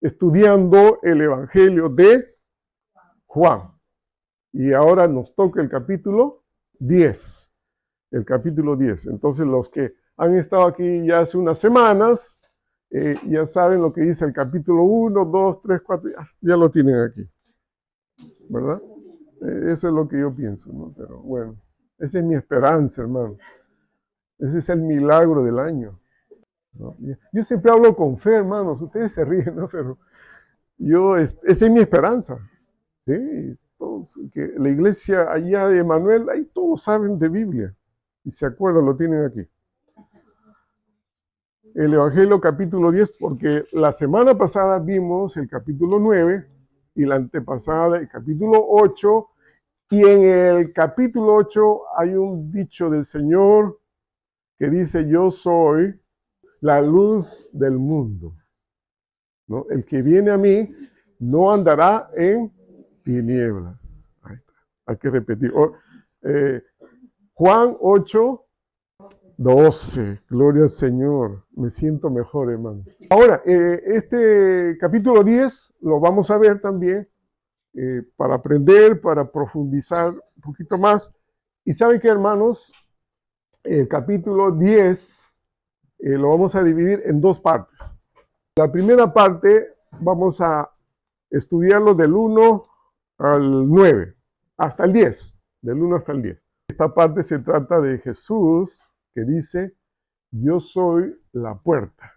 estudiando el Evangelio de Juan. Y ahora nos toca el capítulo 10. El capítulo 10. Entonces los que han estado aquí ya hace unas semanas, ya saben lo que dice el capítulo 1, 2, 3, 4, ya lo tienen aquí. ¿Verdad? Eso es lo que yo pienso, ¿no? Pero bueno, esa es mi esperanza, hermano. Ese es el milagro del año, ¿no? Yo siempre hablo con fe, hermanos. Ustedes se ríen, ¿no? Pero esa es mi esperanza. ¿Sí? Todos, que la iglesia allá de Emanuel, ahí todos saben de Biblia. Y se acuerdan, lo tienen aquí. El Evangelio capítulo 10, porque la semana pasada vimos el capítulo 9 y la antepasada el capítulo 8. Y en el capítulo 8 hay un dicho del Señor que dice, yo soy la luz del mundo, ¿no? El que viene a mí no andará en tinieblas. Ahí está. Hay que repetir. Juan 8, 12. Gloria al Señor. Me siento mejor, hermanos. Ahora, este capítulo 10 lo vamos a ver también para aprender, para profundizar un poquito más. Y saben que, hermanos, el capítulo 10 lo vamos a dividir en dos partes. La primera parte vamos a estudiarlo del 1 al 9, hasta el 10, del 1 hasta el 10. Esta parte se trata de Jesús que dice, yo soy la puerta.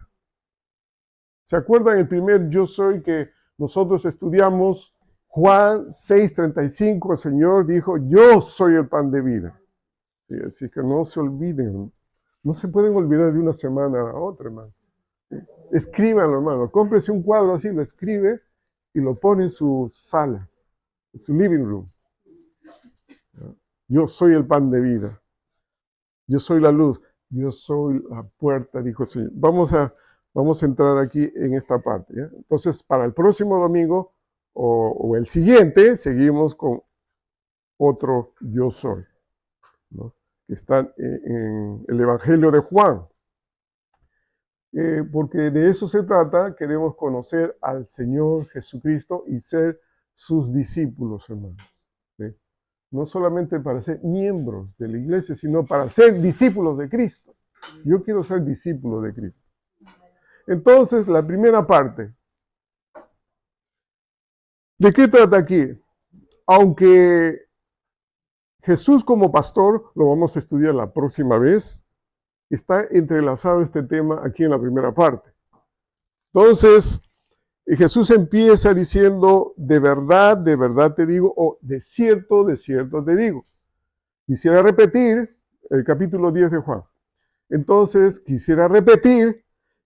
¿Se acuerdan el primer yo soy que nosotros estudiamos? Juan 6:35, el Señor dijo, yo soy el pan de vida. Sí, así que no se olviden, no se pueden olvidar de una semana a otra, hermano. Escríbanlo, hermano. Cómprese un cuadro así, lo escribe y lo pone en su sala, en su living room. Yo soy el pan de vida. Yo soy la luz. Yo soy la puerta, dijo el Señor. Vamos a entrar aquí en esta parte, ¿ya? Entonces, para el próximo domingo o el siguiente, seguimos con otro yo soy, ¿no? Que está en el Evangelio de Juan. Porque de eso se trata, queremos conocer al Señor Jesucristo y ser sus discípulos, hermanos. ¿Sí? No solamente para ser miembros de la iglesia, sino para ser discípulos de Cristo. Yo quiero ser discípulo de Cristo. Entonces, la primera parte. ¿De qué trata aquí? Aunque Jesús como pastor, lo vamos a estudiar la próxima vez, está entrelazado este tema aquí en la primera parte. Entonces, Jesús empieza diciendo, de verdad te digo, o de cierto te digo. Quisiera repetir el capítulo 10 de Juan. Entonces, quisiera repetir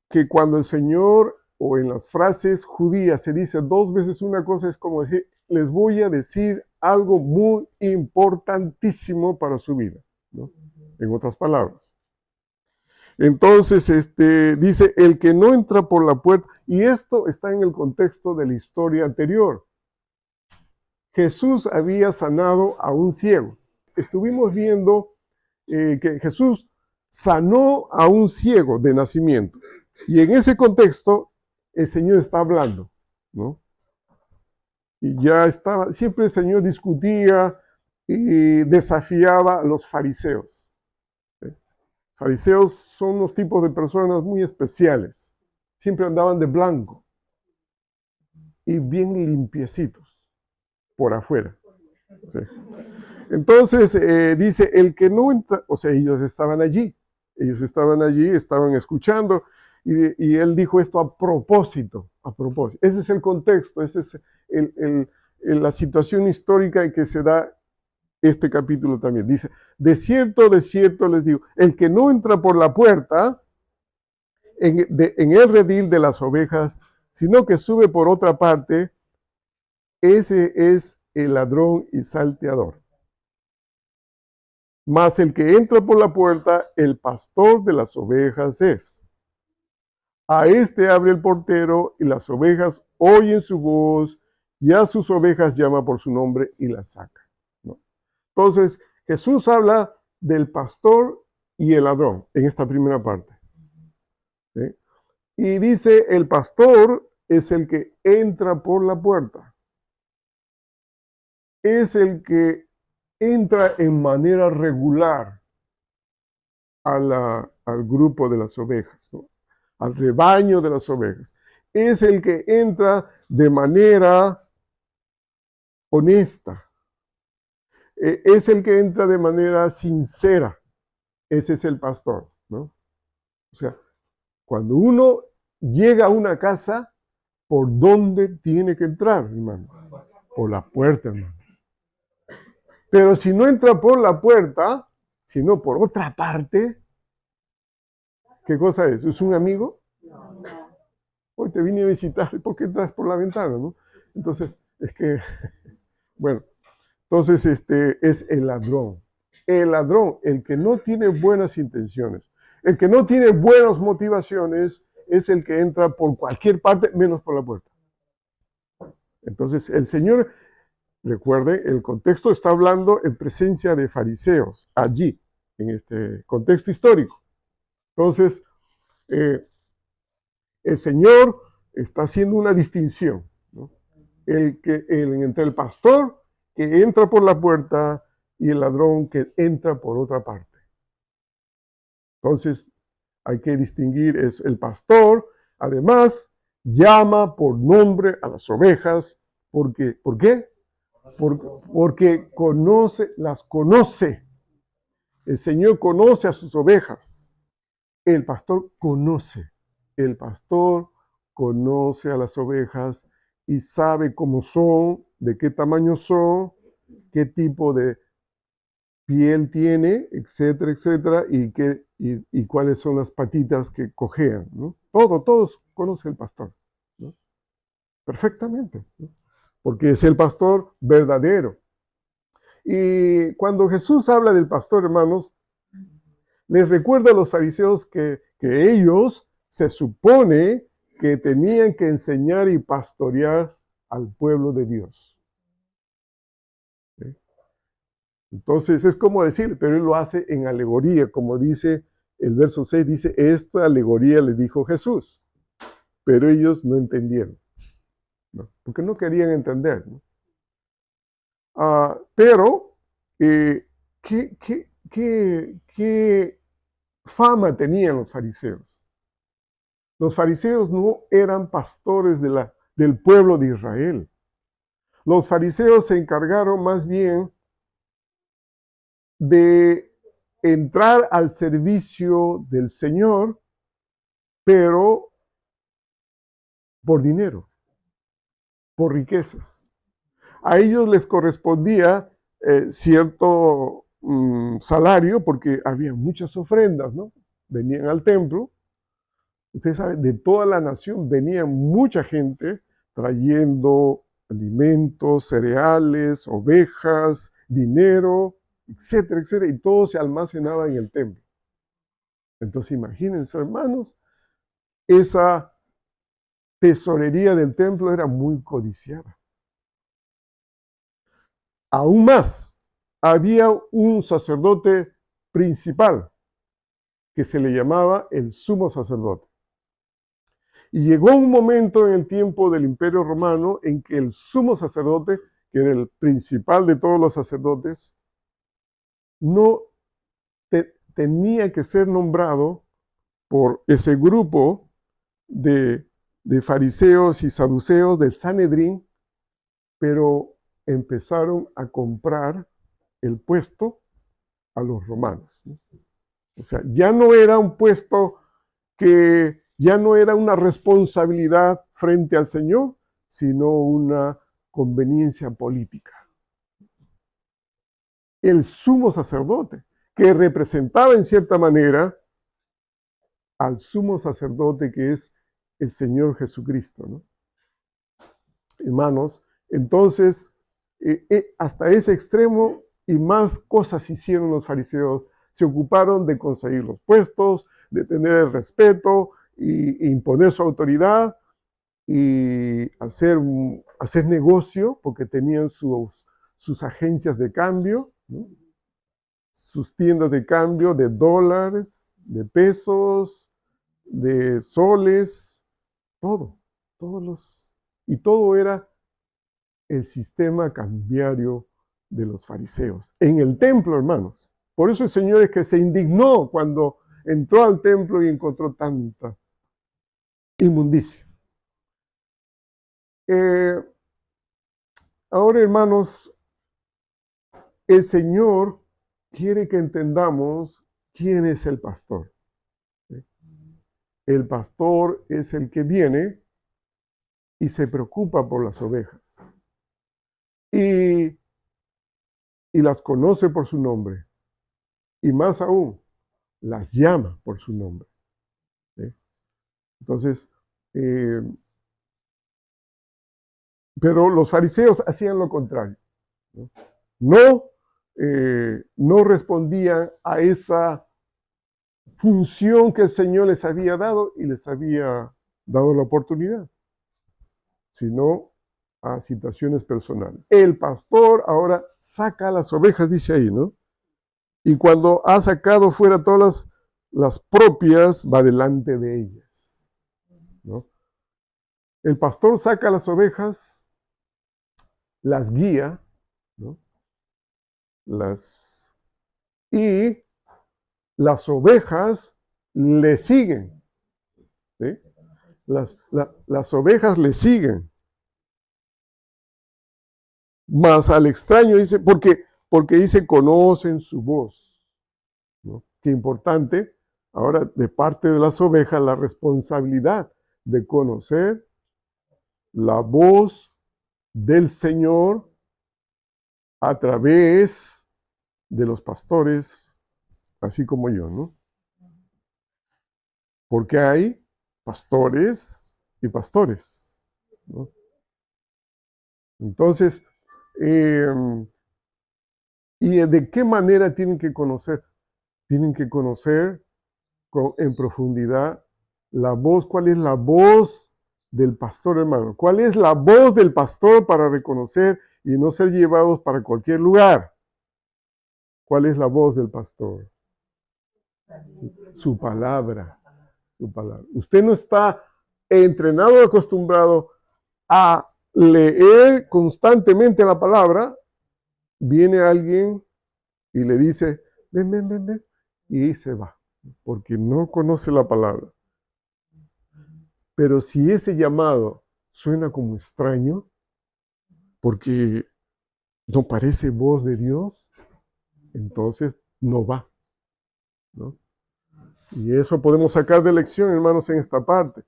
que cuando el Señor, o en las frases judías, se dice dos veces una cosa, es como decir, les voy a decir algo muy importantísimo para su vida, ¿no? En otras palabras. Entonces, dice, el que no entra por la puerta, y esto está en el contexto de la historia anterior. Jesús había sanado a un ciego. Estuvimos viendo que Jesús sanó a un ciego de nacimiento. Y en ese contexto, el Señor está hablando, ¿no? Y ya estaba, siempre el Señor discutía y desafiaba a los fariseos. Fariseos son unos tipos de personas muy especiales. Siempre andaban de blanco y bien limpiecitos por afuera. ¿Sí? Entonces dice, el que no entra, o sea, ellos estaban allí, estaban escuchando, y él dijo esto a propósito. Ese es el contexto, esa es la situación histórica en que se da este capítulo también. Dice, de cierto les digo, el que no entra por la puerta en el redil de las ovejas, sino que sube por otra parte, ese es el ladrón y salteador. Mas el que entra por la puerta, el pastor de las ovejas es. A este abre el portero y las ovejas oyen su voz y a sus ovejas llama por su nombre y las saca, ¿no? Entonces, Jesús habla del pastor y el ladrón en esta primera parte, ¿sí? Y dice, el pastor es el que entra por la puerta. Es el que entra en manera regular al grupo de las ovejas, ¿no? Al rebaño de las ovejas. Es el que entra de manera honesta. Es el que entra de manera sincera. Ese es el pastor, ¿no? O sea, cuando uno llega a una casa, ¿por dónde tiene que entrar, hermanos? Por la puerta, hermanos. Pero si no entra por la puerta, sino por otra parte, ¿qué cosa es? ¿Es un amigo? Hoy te vine a visitar, ¿por qué entras por la ventana, no? Entonces, es que, bueno, entonces es el ladrón. El ladrón, el que no tiene buenas intenciones, el que no tiene buenas motivaciones, es el que entra por cualquier parte, menos por la puerta. Entonces, el Señor, recuerde, el contexto está hablando en presencia de fariseos, allí, en este contexto histórico. Entonces, el Señor está haciendo una distinción, ¿no? Entre el pastor que entra por la puerta y el ladrón que entra por otra parte. Entonces, hay que distinguir, es el pastor, además, llama por nombre a las ovejas, porque, ¿por qué? Porque las conoce. El Señor conoce a sus ovejas. El pastor conoce a las ovejas y sabe cómo son, de qué tamaño son, qué tipo de piel tiene, etcétera, etcétera, y cuáles son las patitas que cojean, ¿no? Todos conoce el pastor, ¿no? Perfectamente, ¿no? Porque es el pastor verdadero. Y cuando Jesús habla del pastor, hermanos, les recuerda a los fariseos que ellos se supone que tenían que enseñar y pastorear al pueblo de Dios. ¿Sí? Entonces es como decir, pero él lo hace en alegoría, como dice el verso 6, dice, esta alegoría le dijo Jesús, pero ellos no entendieron, ¿no? Porque no querían entender, ¿no? Pero, ¿qué fama tenían los fariseos? Los fariseos no eran pastores del pueblo de Israel. Los fariseos se encargaron más bien de entrar al servicio del Señor, pero por dinero, por riquezas. A ellos les correspondía cierto salario porque había muchas ofrendas, ¿no? Venían al templo. Ustedes saben, de toda la nación venía mucha gente trayendo alimentos, cereales, ovejas, dinero, etcétera, etcétera, y todo se almacenaba en el templo. Entonces imagínense, hermanos, esa tesorería del templo era muy codiciada. Aún más, había un sacerdote principal que se le llamaba el sumo sacerdote. Y llegó un momento en el tiempo del Imperio Romano en que el sumo sacerdote, que era el principal de todos los sacerdotes, no tenía que ser nombrado por ese grupo de fariseos y saduceos del Sanedrín, pero empezaron a comprar el puesto a los romanos, ¿no? O sea, ya no era un puesto que ya no era una responsabilidad frente al Señor, sino una conveniencia política. El sumo sacerdote, que representaba en cierta manera al sumo sacerdote que es el Señor Jesucristo, ¿no? Hermanos, entonces, hasta ese extremo y más cosas hicieron los fariseos. Se ocuparon de conseguir los puestos, de tener el respeto e imponer su autoridad y hacer negocio, porque tenían sus agencias de cambio, ¿no? Sus tiendas de cambio de dólares, de pesos, de soles, y todo era el sistema cambiario de los fariseos. En el templo, hermanos. Por eso el Señor es que se indignó cuando entró al templo y encontró tanta inmundicia. Ahora, hermanos, el Señor quiere que entendamos quién es el pastor. El pastor es el que viene y se preocupa por las ovejas. Y las conoce por su nombre. Y más aún, las llama por su nombre. ¿Sí? Entonces, pero los fariseos hacían lo contrario. No respondían a esa función que el Señor les había dado y les había dado la oportunidad, sino a situaciones personales. El pastor ahora saca las ovejas, dice ahí, ¿no? Y cuando ha sacado fuera todas las propias, va delante de ellas, ¿no? El pastor saca las ovejas, las guía, ¿no? Y las ovejas le siguen, ¿sí? Las ovejas le siguen. Más al extraño dice, porque dice, conocen su voz, ¿no? Qué importante, ahora de parte de las ovejas, la responsabilidad de conocer la voz del Señor a través de los pastores, así como yo, ¿no? Porque hay pastores y pastores, ¿no? Entonces, ¿y de qué manera tienen que conocer? Tienen que conocer en profundidad la voz. ¿Cuál es la voz del pastor, hermano? ¿Cuál es la voz del pastor para reconocer y no ser llevados para cualquier lugar? ¿Cuál es la voz del pastor? Su palabra. Su palabra. Usted no está entrenado o acostumbrado a leer constantemente la palabra. Viene alguien y le dice, ven, y se va, porque no conoce la palabra. Pero si ese llamado suena como extraño, porque no parece voz de Dios, entonces no va, ¿no? Y eso podemos sacar de lección, hermanos, en esta parte,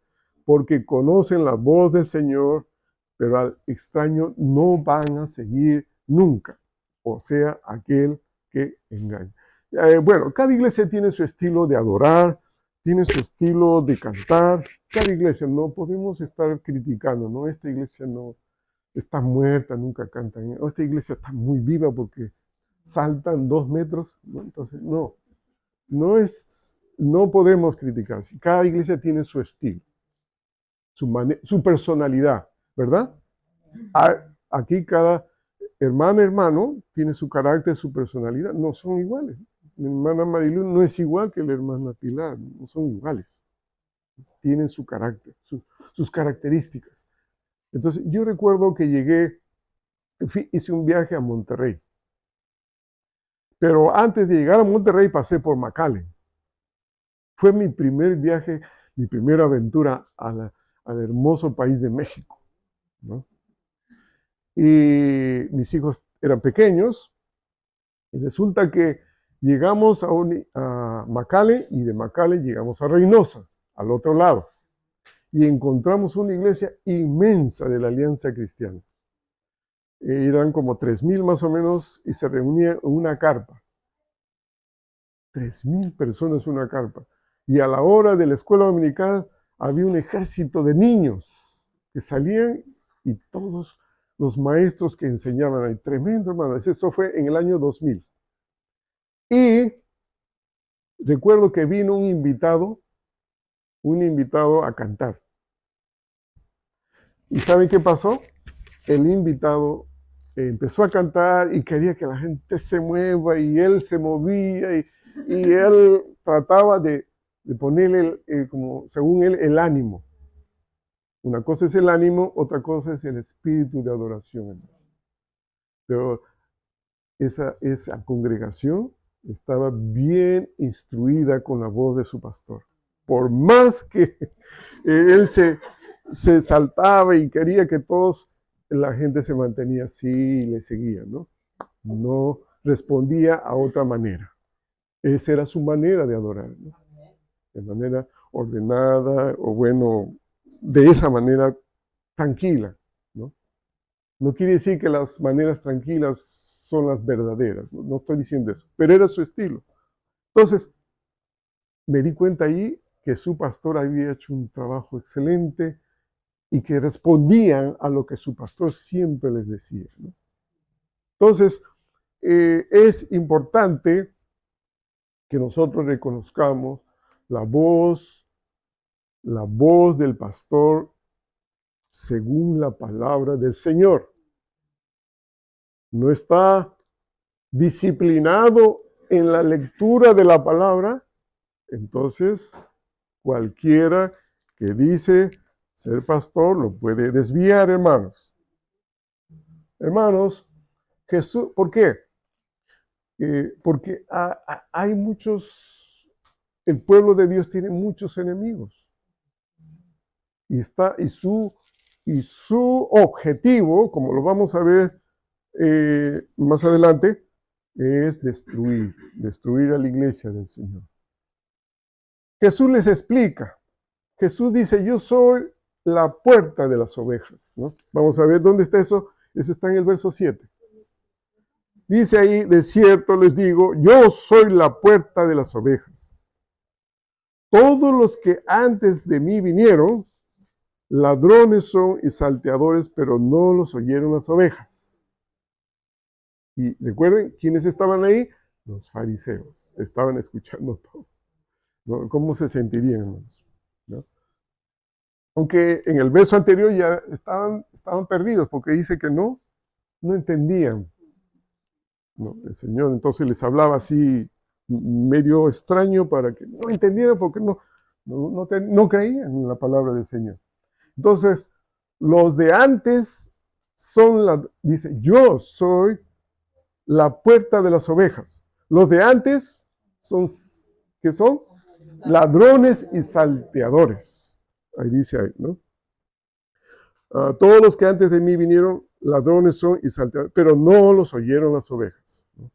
porque conocen la voz del Señor, pero al extraño no van a seguir nunca, o sea, aquel que engaña. Bueno, cada iglesia tiene su estilo de adorar, tiene su estilo de cantar. Cada iglesia, no podemos estar criticando, ¿no? Esta iglesia no está muerta, nunca cantan. Esta iglesia está muy viva porque saltan 2 metros, ¿no? Entonces, no podemos criticar. Cada iglesia tiene su estilo, su personalidad, ¿verdad? Aquí cada hermano tiene su carácter, su personalidad, no son iguales. Mi hermana Marilu no es igual que la hermana Pilar, no son iguales. Tienen su carácter, sus características. Entonces, yo recuerdo que hice un viaje a Monterrey. Pero antes de llegar a Monterrey pasé por McAllen. Fue mi primer viaje, mi primera aventura al hermoso país de México, ¿no? Y mis hijos eran pequeños, y resulta que llegamos a McAllen, y de McAllen llegamos a Reynosa, al otro lado, y encontramos una iglesia inmensa de la Alianza Cristiana. Eran como 3,000 más o menos, y se reunía en una carpa. 3,000 personas en una carpa. Y a la hora de la escuela dominical había un ejército de niños que salían, y todos los maestros que enseñaban ahí. Tremendo, hermano. Eso fue en el año 2000. Y recuerdo que vino un invitado a cantar. ¿Y saben qué pasó? El invitado empezó a cantar y quería que la gente se mueva, y él se movía, y él trataba de de ponerle, como según él, el ánimo. Una cosa es el ánimo, otra cosa es el espíritu de adoración, hermano. Pero esa congregación estaba bien instruida con la voz de su pastor. Por más que él se saltaba y quería que todos, la gente se mantenía así y le seguía, ¿no? No respondía a otra manera. Esa era su manera de adorar, ¿no? De manera ordenada o bueno, de esa manera tranquila, ¿no? No quiere decir que las maneras tranquilas son las verdaderas, no estoy diciendo eso, pero era su estilo. Entonces, me di cuenta ahí que su pastor había hecho un trabajo excelente y que respondían a lo que su pastor siempre les decía, ¿no? Entonces, es importante que nosotros reconozcamos la voz del pastor según la palabra del Señor. No está disciplinado en la lectura de la palabra, entonces cualquiera que dice ser pastor lo puede desviar, hermanos. Hermanos, Jesús, ¿por qué? Porque hay muchos, el pueblo de Dios tiene muchos enemigos. Y su objetivo, como lo vamos a ver más adelante, es destruir a la iglesia del Señor. Jesús les explica. Jesús dice, yo soy la puerta de las ovejas, ¿no? Vamos a ver dónde está eso. Eso está en el verso 7. Dice ahí, de cierto les digo, yo soy la puerta de las ovejas. Todos los que antes de mí vinieron, ladrones son y salteadores, pero no los oyeron las ovejas. Y recuerden, ¿quiénes estaban ahí? Los fariseos. Estaban escuchando todo, ¿no? ¿Cómo se sentirían, hermanos? ¿No? Aunque en el verso anterior ya estaban perdidos, porque dice que no entendían, ¿no? El Señor entonces les hablaba así medio extraño para que no entendieran, porque no creían en la palabra del Señor. Entonces, los de antes dice, yo soy la puerta de las ovejas. Los de antes ¿qué son? Ladrones y salteadores. Ahí dice ahí, ¿no? Todos los que antes de mí vinieron, ladrones son y salteadores, pero no los oyeron las ovejas, ¿no?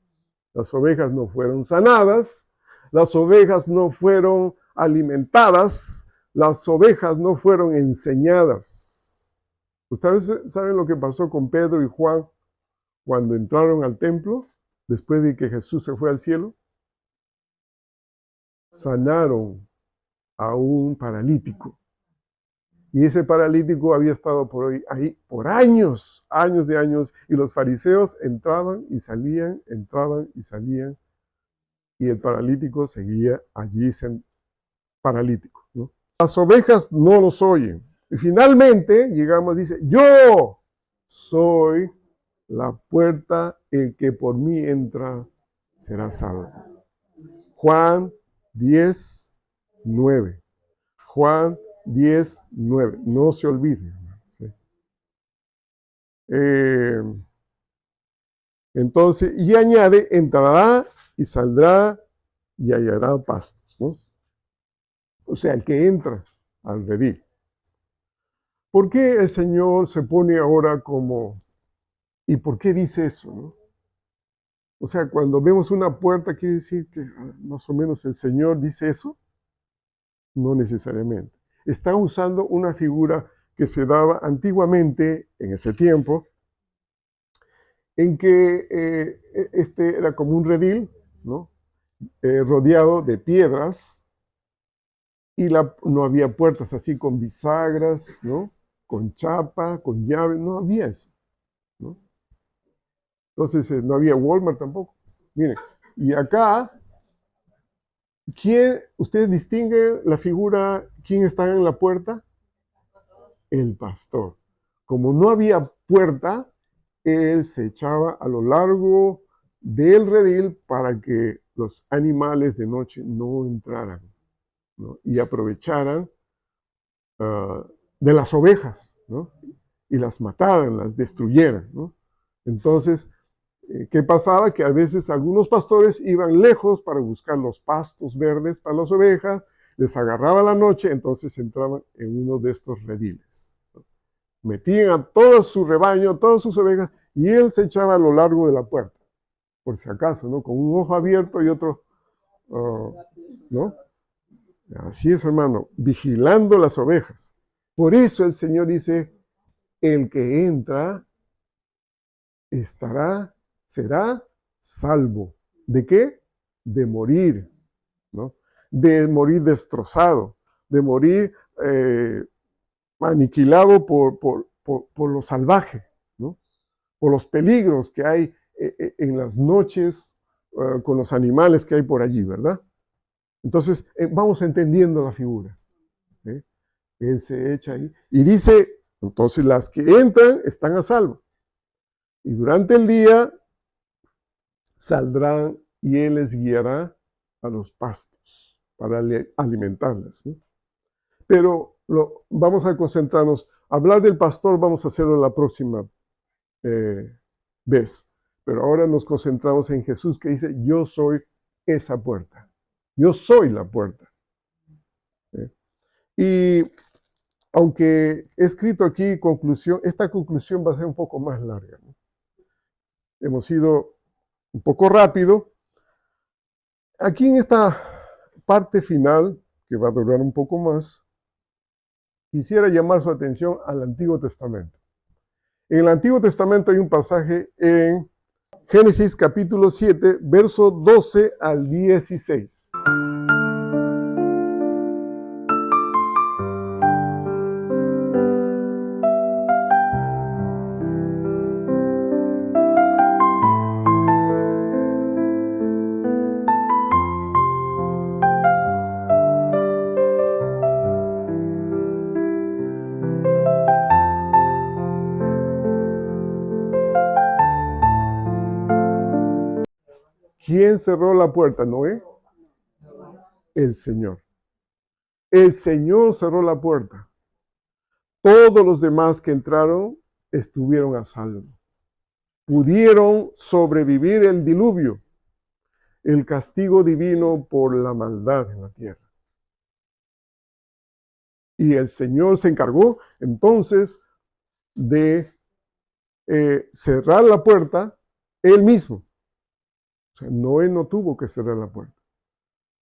Las ovejas no fueron sanadas, las ovejas no fueron alimentadas, las ovejas no fueron enseñadas. ¿Ustedes saben lo que pasó con Pedro y Juan cuando entraron al templo después de que Jesús se fue al cielo? Sanaron a un paralítico. Y ese paralítico había estado ahí por años, y los fariseos entraban y salían, y el paralítico seguía allí paralítico, ¿no? Las ovejas no los oyen. Y finalmente llegamos, dice, yo soy la puerta, el que por mí entra será salvo. Juan 10, 9. Juan 10, 9. No se olviden. ¿Sí? Entonces, y añade, entrará y saldrá y hallará pastos, ¿no? O sea, el que entra al redil. ¿Por qué el Señor se pone ahora como... ¿Y por qué dice eso, no? O sea, cuando vemos una puerta, ¿quiere decir que más o menos el Señor dice eso? No necesariamente. Está usando una figura que se daba antiguamente, en ese tiempo, en que este era como un redil, ¿no? Rodeado de piedras, y no había puertas así con bisagras, ¿no? Con chapa, con llave, no había eso, ¿no? Entonces no había Walmart tampoco. Miren, y acá, ¿ustedes distinguen la figura, quién está en la puerta? El pastor. Como no había puerta, él se echaba a lo largo del redil para que los animales de noche no entraran. ¿no? Y aprovecharan de las ovejas, ¿no? Y las mataran, las destruyeran, ¿no? Entonces, ¿qué pasaba? Que a veces algunos pastores iban lejos para buscar los pastos verdes para las ovejas, les agarraba la noche, entonces entraban en uno de estos rediles, ¿no? Metían a todo su rebaño, todas sus ovejas, y él se echaba a lo largo de la puerta, por si acaso, ¿no? Con un ojo abierto y otro, ¿no? Así es, hermano, vigilando las ovejas. Por eso el Señor dice, el que entra será salvo. ¿De qué? De morir, ¿no? De morir destrozado, de morir aniquilado por lo salvaje, ¿no? Por los peligros que hay en las noches con los animales que hay por allí, ¿verdad? Entonces, vamos entendiendo la figura. ¿Eh? Él se echa ahí y dice, entonces las que entran están a salvo. Y durante el día saldrán y Él les guiará a los pastos para alimentarlas, ¿no? Pero vamos a concentrarnos. Hablar del pastor vamos a hacerlo la próxima vez. Pero ahora nos concentramos en Jesús que dice, yo soy esa puerta. Yo soy la puerta. Y aunque he escrito aquí conclusión, esta conclusión va a ser un poco más larga, ¿no? Hemos ido un poco rápido. Aquí en esta parte final, que va a durar un poco más, quisiera llamar su atención al Antiguo Testamento. En el Antiguo Testamento hay un pasaje en Génesis capítulo 7, verso 12 al 16. ¿Quién cerró la puerta? ¿Noé? El Señor. El Señor cerró la puerta. Todos los demás que entraron estuvieron a salvo. Pudieron sobrevivir el diluvio, el castigo divino por la maldad en la tierra. Y el Señor se encargó entonces de cerrar la puerta él mismo. O sea, Noé no tuvo que cerrar la puerta.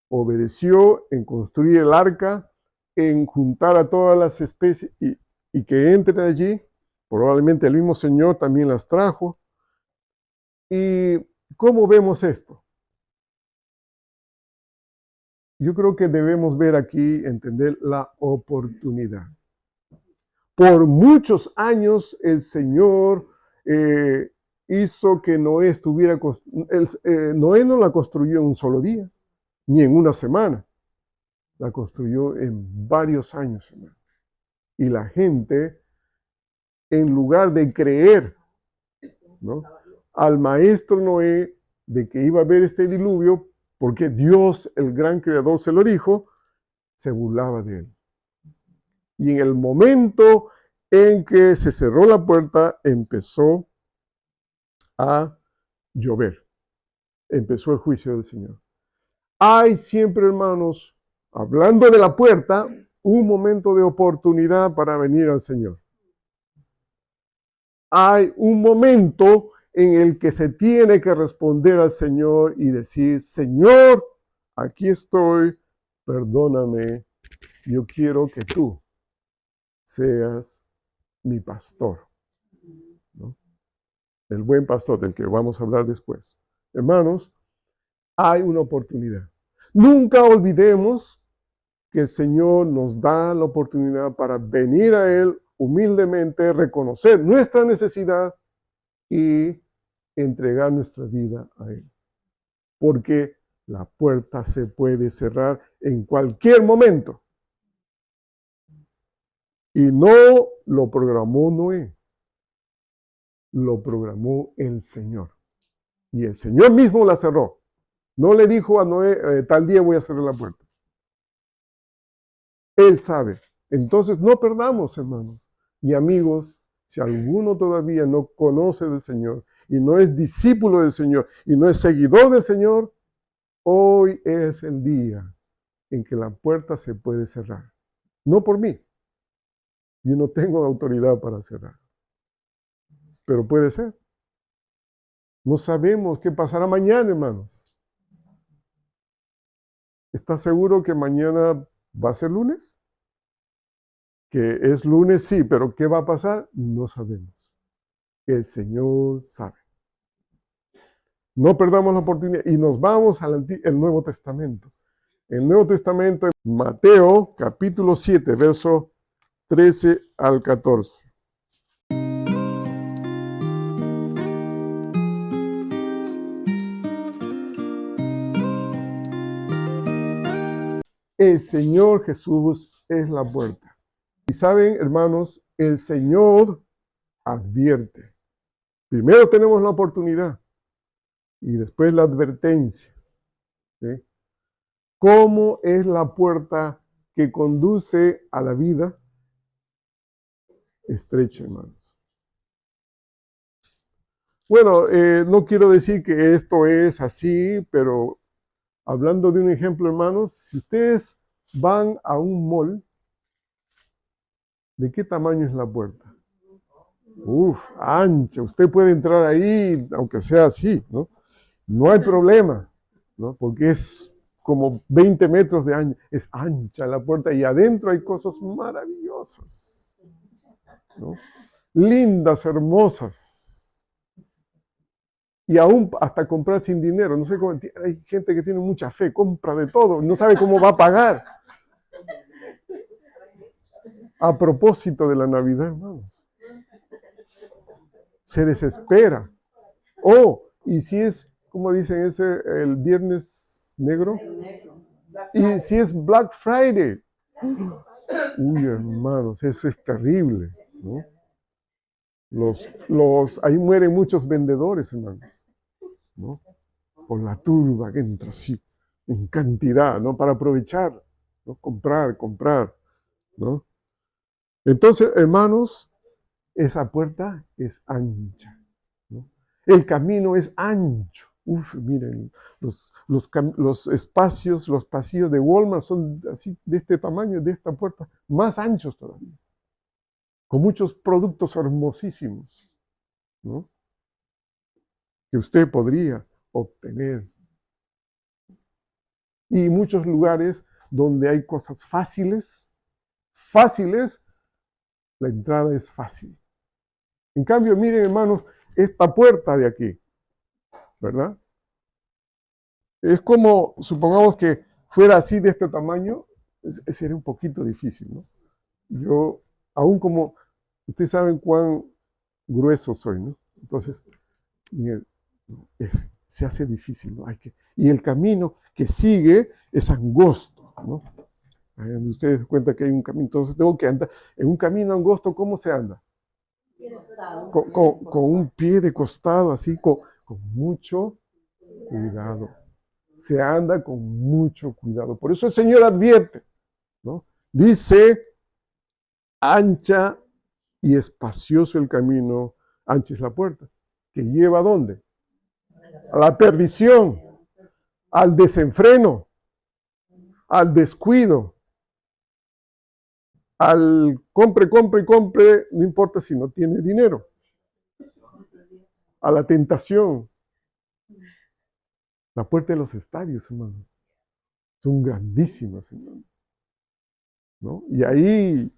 Obedeció en construir el arca, en juntar a todas las especies y que entren allí. Probablemente el mismo Señor también las trajo. ¿Y cómo vemos esto? Yo creo que debemos ver aquí, entender la oportunidad. Por muchos años el Señor hizo que Noé estuviera... Noé no la construyó en un solo día, ni en una semana. La construyó en varios años, hermano. Y la gente, en lugar de creer, ¿no?, al maestro Noé de que iba a haber este diluvio, porque Dios, el gran creador, se lo dijo, se burlaba de él. Y en el momento en que se cerró la puerta, empezó a llover. Empezó el juicio del Señor. Hay siempre, hermanos, hablando de la puerta, un momento de oportunidad para venir al Señor. Hay un momento en el que se tiene que responder al Señor y decir, Señor, aquí estoy, perdóname, yo quiero que tú seas mi pastor, ¿no? El buen pastor del que vamos a hablar después. Hermanos, hay una oportunidad. Nunca olvidemos que el Señor nos da la oportunidad para venir a Él humildemente, reconocer nuestra necesidad y entregar nuestra vida a Él. Porque la puerta se puede cerrar en cualquier momento. Y no lo programó Noé, lo programó el Señor. Y el Señor mismo la cerró. No le dijo a Noé, tal día voy a cerrar la puerta. Él sabe. Entonces no perdamos, hermanos y amigos, si alguno todavía no conoce del Señor y no es discípulo del Señor y no es seguidor del Señor, hoy es el día en que la puerta se puede cerrar. No por mí. Yo no tengo autoridad para cerrar. Pero puede ser. No sabemos qué pasará mañana, hermanos. ¿Estás seguro que mañana va a ser lunes? Que es lunes, sí, pero ¿qué va a pasar? No sabemos. El Señor sabe. No perdamos la oportunidad y nos vamos al Nuevo Testamento. El Nuevo Testamento, Mateo capítulo 7, verso 13 al 14. El Señor Jesús es la puerta. Y saben, hermanos, el Señor advierte. Primero tenemos la oportunidad y después la advertencia. ¿Sí? ¿Cómo es la puerta que conduce a la vida? Estrecha, hermanos. Bueno, no quiero decir que esto es así, pero hablando de un ejemplo, hermanos, si ustedes van a un mall, ¿de qué tamaño es la puerta? Uf, ancha. Usted puede entrar ahí, aunque sea así, ¿no? No hay problema, ¿no? Porque es como 20 metros de ancho. Es ancha la puerta y adentro hay cosas maravillosas, ¿no? Lindas, hermosas. Y aún hasta comprar sin dinero. No sé cómo, hay gente que tiene mucha fe, compra de todo, no sabe cómo va a pagar. A propósito de la Navidad, hermanos. Se desespera. Oh, y si es, como dicen, el viernes negro. Y si es Black Friday. Uy, hermanos, eso es terrible, ¿no? Ahí mueren muchos vendedores, hermanos, ¿no? Por la turba que entra así, en cantidad, ¿no? Para aprovechar, ¿no? Comprar, ¿no? Entonces, hermanos, esa puerta es ancha, ¿no? El camino es ancho. Uf, miren, los espacios, los pasillos de Walmart son así, de este tamaño, de esta puerta, más anchos todavía, con muchos productos hermosísimos, ¿no? Que usted podría obtener. Y muchos lugares donde hay cosas fáciles, la entrada es fácil. En cambio, miren, hermanos, esta puerta de aquí, ¿verdad? Es como, supongamos que fuera así de este tamaño, sería un poquito difícil, ¿no? Yo, aún como, ustedes saben cuán grueso soy, ¿no? Entonces, se hace difícil, ¿no? Y el camino que sigue es angosto, ¿no? Ahí donde ustedes se cuenta que hay un camino, entonces tengo que andar. En un camino angosto, ¿cómo se anda? Con un pie de costado, así, con mucho cuidado. Se anda con mucho cuidado. Por eso el Señor advierte, ¿no? Dice, ancha y espacioso el camino, ancha es la puerta, que lleva ¿a dónde? A la perdición, al desenfreno, al descuido, al compre, no importa si no tiene dinero, a la tentación. La puerta de los estadios, hermano, son grandísimas, hermano, ¿no? Y ahí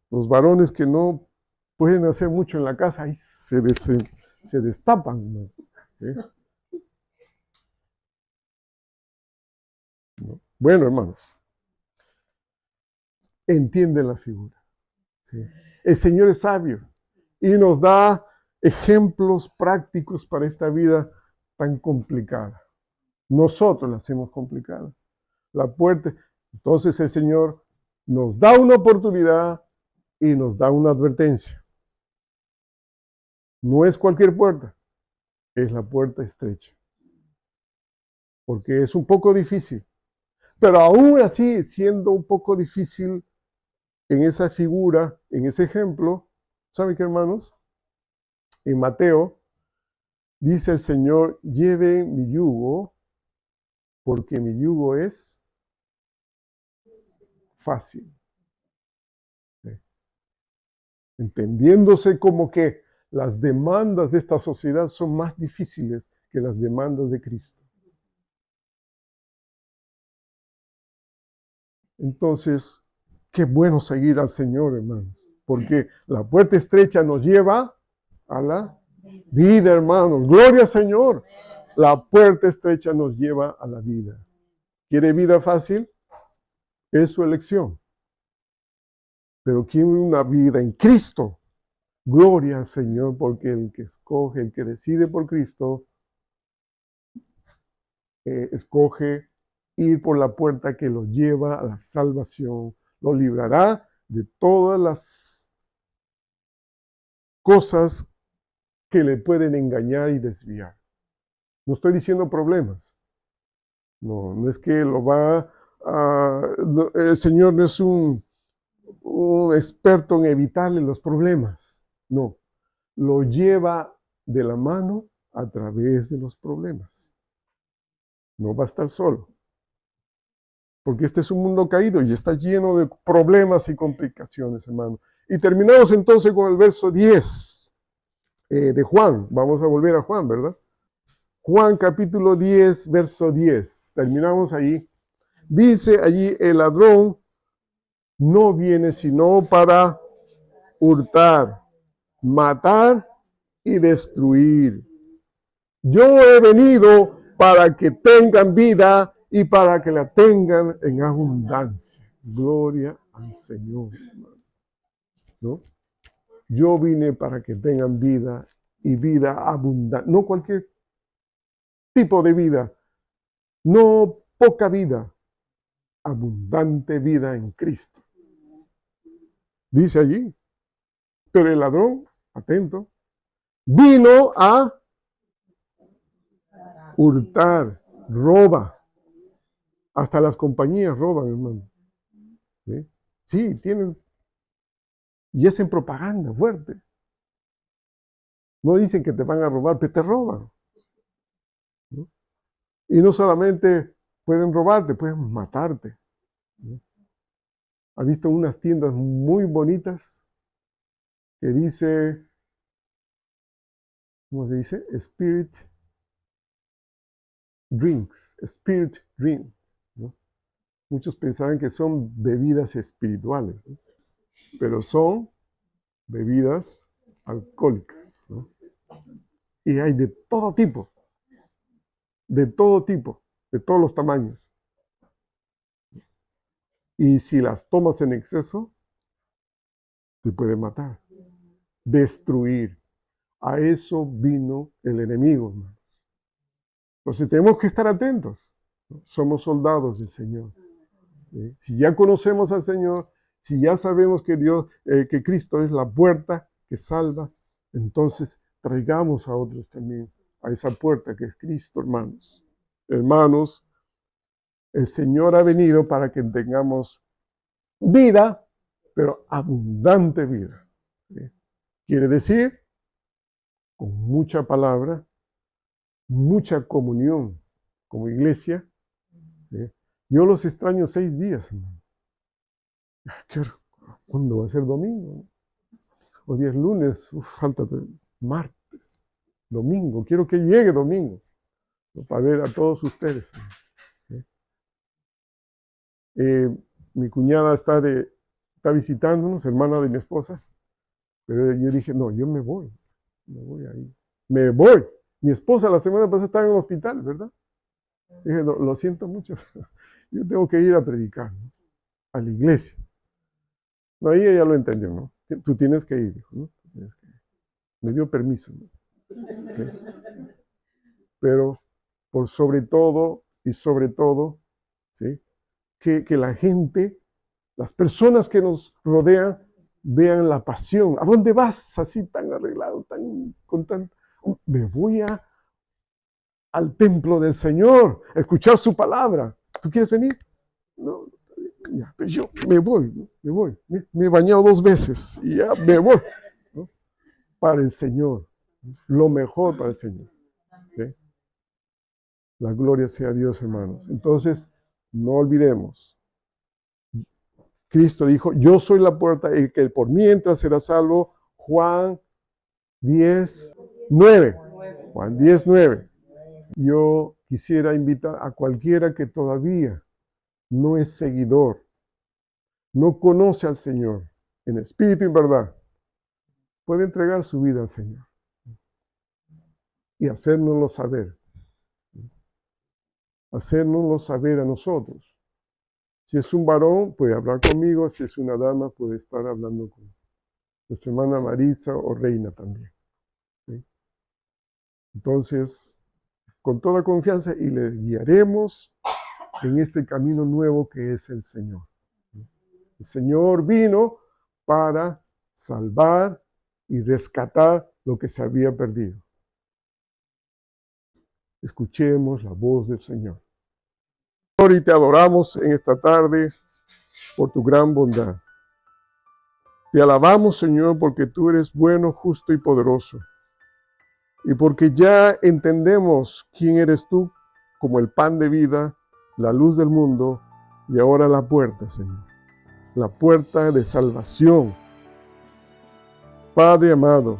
los varones que no pueden hacer mucho en la casa, ahí se destapan, ¿no? ¿Sí? ¿No? Bueno, hermanos, entienden la figura. ¿Sí? El Señor es sabio y nos da ejemplos prácticos para esta vida tan complicada. Nosotros la hacemos complicada. La puerta. Entonces el Señor nos da una oportunidad y nos da una advertencia. No es cualquier puerta, es la puerta estrecha. Porque es un poco difícil. Pero aún así, siendo un poco difícil en esa figura, en ese ejemplo, ¿saben qué, hermanos? En Mateo dice el Señor, lleven mi yugo, porque mi yugo es fácil. ¿Sí? Entendiéndose como que las demandas de esta sociedad son más difíciles que las demandas de Cristo. Entonces, qué bueno seguir al Señor, hermanos, porque la puerta estrecha nos lleva a la vida, hermanos. Gloria al Señor. La puerta estrecha nos lleva a la vida. ¿Quiere vida fácil? Es su elección. Pero quiere una vida en Cristo. Gloria al Señor, porque el que escoge, el que decide por Cristo, escoge ir por la puerta que lo lleva a la salvación. Lo librará de todas las cosas que le pueden engañar y desviar. No estoy diciendo problemas. No, no es que lo va a... No, el Señor no es un experto en evitarle los problemas. No, lo lleva de la mano a través de los problemas. No va a estar solo. Porque este es un mundo caído y está lleno de problemas y complicaciones, hermano. Y terminamos entonces con el verso 10 de Juan. Vamos a volver a Juan, ¿verdad? Juan capítulo 10, verso 10. Terminamos ahí. Dice allí, el ladrón no viene sino para hurtar, matar y destruir. Yo he venido para que tengan vida y para que la tengan en abundancia. Gloria al Señor. ¿No? Yo vine para que tengan vida y vida abundante. No cualquier tipo de vida. No poca vida. Abundante vida en Cristo. Dice allí. Pero el ladrón, atento, vino a hurtar, roba. Hasta las compañías roban, hermano. ¿Sí? Sí, tienen. Y es en propaganda fuerte. No dicen que te van a robar, pero te roban. ¿No? Y no solamente pueden robarte, pueden matarte. ¿No? ¿Ha visto unas tiendas muy bonitas que dice, ¿cómo se dice? Spirit Drinks, Spirit Drink. ¿No? Muchos pensarán que son bebidas espirituales, ¿no? Pero son bebidas alcohólicas, ¿no? Y hay de todo tipo, de todos los tamaños. Y si las tomas en exceso, te puede matar, destruir. A eso vino el enemigo, hermanos. Entonces tenemos que estar atentos. Somos soldados del Señor. ¿Sí? Si ya conocemos al Señor, si ya sabemos que Dios, que Cristo es la puerta que salva, entonces traigamos a otros también a esa puerta que es Cristo, hermanos. Hermanos, el Señor ha venido para que tengamos vida, pero abundante vida. ¿Sí? Quiere decir, con mucha palabra, mucha comunión como iglesia. ¿Sí? Yo los extraño 6 días, hermano. ¿Cuándo va a ser domingo? Hoy día es lunes, falta martes, domingo. Quiero que llegue domingo, ¿no? Para ver a todos ustedes. ¿Sí? Mi cuñada está visitándonos, hermana de mi esposa, pero yo dije, no, yo me voy ahí. Me voy. Mi esposa la semana pasada estaba en el hospital, ¿verdad? Dije, no, lo siento mucho. Yo tengo que ir a predicar, ¿no? A la iglesia. No, ahí ella lo entendió, ¿no? Tú tienes que ir, dijo, ¿no? Tienes que ir. Me dio permiso, ¿no? Sí. Pero por sobre todo y sobre todo, ¿sí? Que la gente, las personas que nos rodean, vean la pasión. ¿A dónde vas así tan arreglado, con tan... Me voy al templo del Señor, a escuchar su palabra. ¿Tú quieres venir? No, ya, pues yo me voy, ¿no? Me voy. Me he bañado 2 veces y ya me voy, ¿no? Para el Señor, lo mejor para el Señor. ¿Sí? La gloria sea a Dios, hermanos. Entonces, no olvidemos. Cristo dijo, yo soy la puerta, el que por mí entra será salvo. Juan 10:9. Juan 10:9. Yo quisiera invitar a cualquiera que todavía no es seguidor, no conoce al Señor en espíritu y en verdad, puede entregar su vida al Señor y hacérnoslo saber. Hacérnoslo saber a nosotros. Si es un varón, puede hablar conmigo. Si es una dama, puede estar hablando con nuestra hermana Maritza o Reina también. ¿Sí? Entonces, con toda confianza y le guiaremos en este camino nuevo que es el Señor. El Señor vino para salvar y rescatar lo que se había perdido. Escuchemos la voz del Señor. Señor, y te adoramos en esta tarde por tu gran bondad. Te alabamos, Señor, porque tú eres bueno, justo y poderoso. Y porque ya entendemos quién eres tú como el pan de vida, la luz del mundo y ahora la puerta, Señor. La puerta de salvación. Padre amado,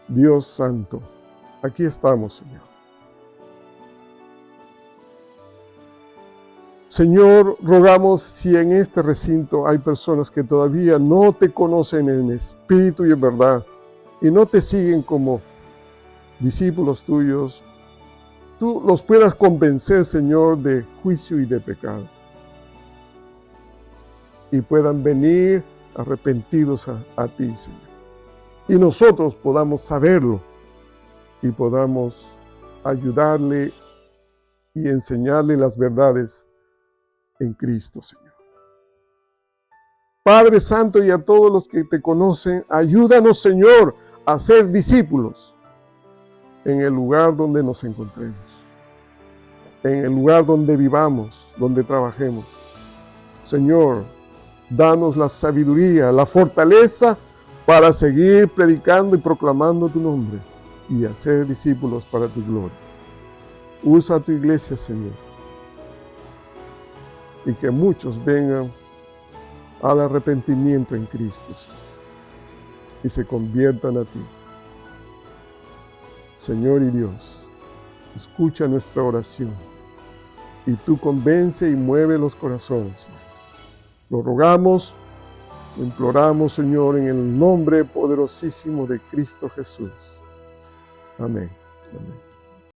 Dios santo, aquí estamos, Señor. Señor, rogamos si en este recinto hay personas que todavía no te conocen en espíritu y en verdad y no te siguen como discípulos tuyos, tú los puedas convencer, Señor, de juicio y de pecado. Y puedan venir arrepentidos a ti, Señor. Y nosotros podamos saberlo y podamos ayudarle y enseñarle las verdades en Cristo, Señor. Padre Santo, y a todos los que te conocen, ayúdanos, Señor, a ser discípulos en el lugar donde nos encontremos, en el lugar donde vivamos, donde trabajemos. Señor, danos la sabiduría, la fortaleza para seguir predicando y proclamando tu nombre y hacer discípulos para tu gloria. Usa tu iglesia, Señor, y que muchos vengan al arrepentimiento en Cristo, Señor, y se conviertan a ti. Señor y Dios, escucha nuestra oración y tú convence y mueve los corazones, Señor. Lo rogamos, lo imploramos, Señor, en el nombre poderosísimo de Cristo Jesús. Amén. Amén.